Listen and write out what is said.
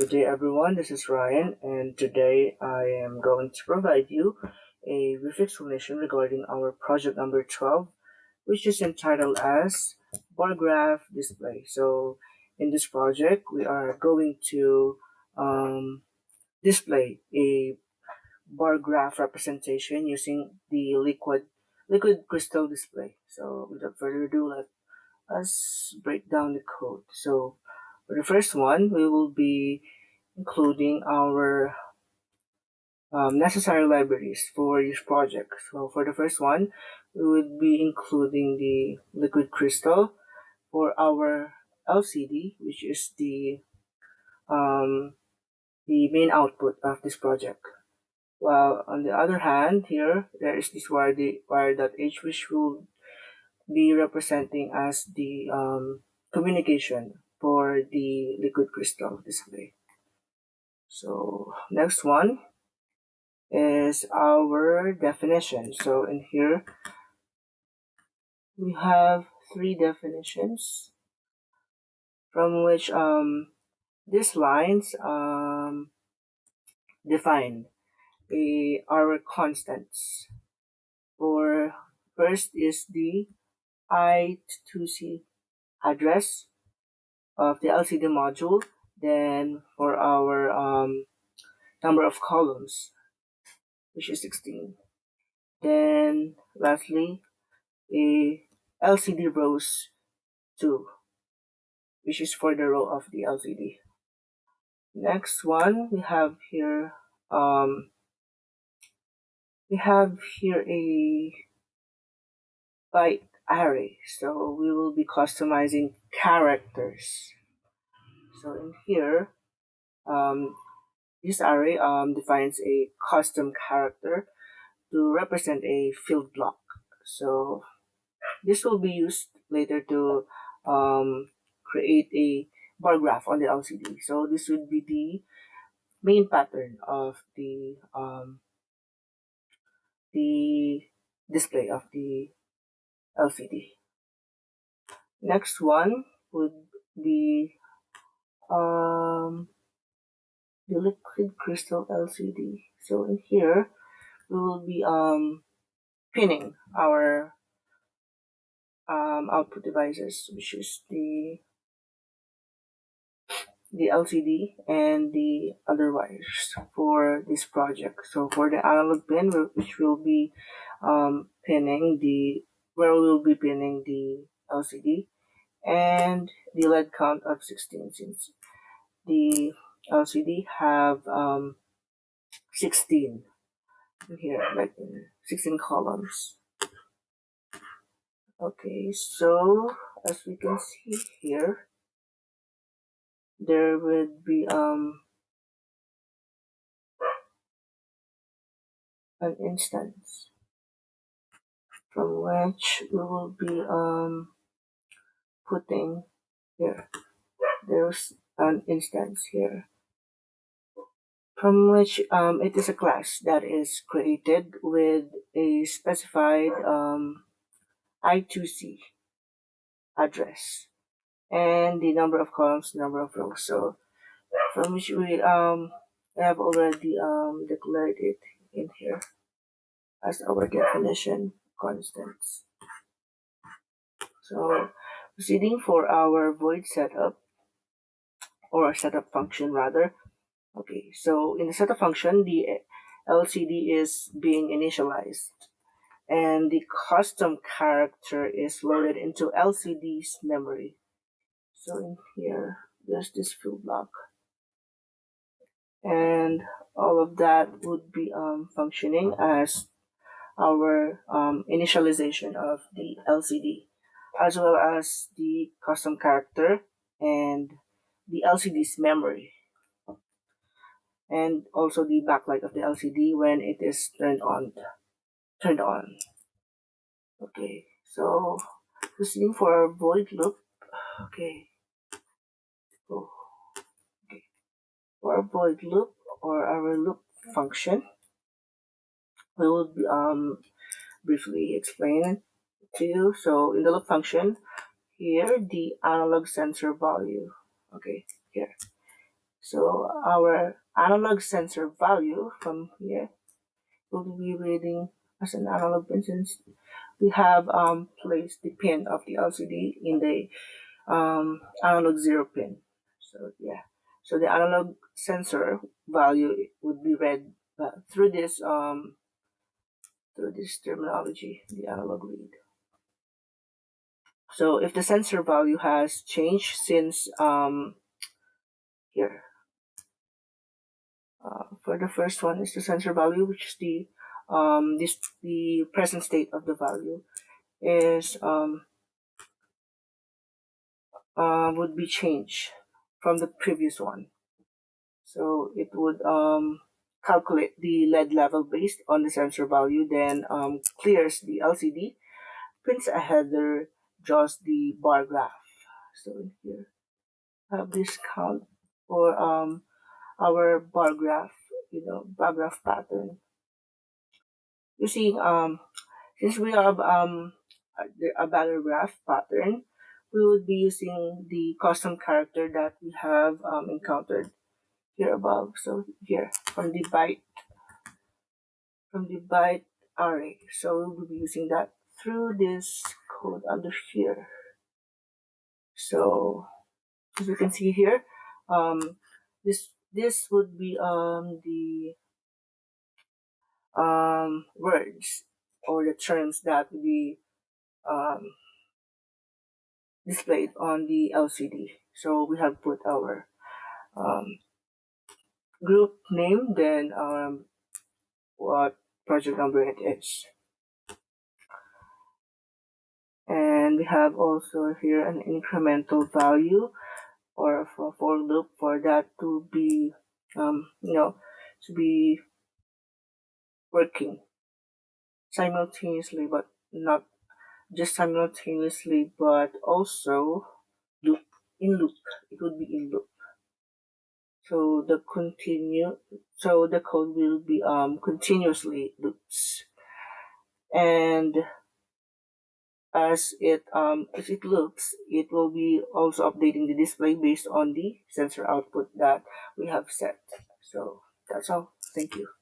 Good day, everyone. This is Ryan, and today I am going to provide you a brief explanation regarding our project number 12, which is entitled as bar graph display. So, in this project, we are going to display a bar graph representation using the liquid crystal display. So, without further ado, let us break down the code. So, for the first one, we will be including our necessary libraries for each project. So for the first one, we would be including the liquid crystal for our LCD, which is the main output of this project. While on the other hand, here there is this wire.h, which will be representing as the communication for the liquid crystal display. So next one is our definition. So in here we have three definitions from which these lines define our constants. For first is the I2C address of the LCD module. Then for our number of columns, which is 16. Then lastly, a LCD rows 2, which is for the row of the LCD. Next one, we have here a byte array. So we will be customizing characters. So in here, this array defines a custom character to represent a field block. So this will be used later to create a bar graph on the LCD. So this would be the main pattern of the display of the LCD. Next one would be the liquid crystal LCD. So in here, we will be pinning our output devices, which is the LCD and the other wires for this project. So for the analog pin, which will be pinning the LCD, and the LED count of 16, since the LCD have 16 here, like 16 columns. Okay, so as we can see here, there would be an instance from which we will be putting here. There's an instance here from which it is a class that is created with a specified I2C address and the number of columns, number of rows. So from which we have already declared it in here as our definition constants. So proceeding for our void setup, or setup function rather. Okay, so in the setup function, the LCD is being initialized and the custom character is loaded into LCD's memory. So in here, there's this field block, and all of that would be functioning as our initialization of the LCD, as well as the custom character and the LCD's memory, and also the backlight of the LCD when it is turned on. Okay, so proceeding for our void loop. Okay. For our void loop, or our loop function, we will be briefly explain to you. So in the loop function, here the analog sensor value. Okay, here So our analog sensor value from here will be reading as an analog pin, since we have placed the pin of the LCD in the analog 0 pin. So yeah, so the analog sensor value would be read through this terminology, the analog read. So if the sensor value has changed since here, for the first one is the sensor value, which is the present state of the value is would be changed from the previous one. So it would calculate the lead level based on the sensor value, then clears the LCD, prints a header, draws the bar graph. So in here, have this count for our bar graph, bar graph pattern. You see, since we have a bar graph pattern, we would be using the custom character that we have encountered here above. So here from the byte array. So we'll be using that through this code under here. So as you can see here, this would be the words or the terms that will be um, displayed on the LCD. So we have put our um, group name, then what project number it is. And we have also here an incremental value or for loop for that to be to be working simultaneously, but not just simultaneously, but also loop in loop. It would be in loop. So the code will be continuously loops, and as it loops, it will be also updating the display based on the sensor output that we have set. So that's all. Thank you.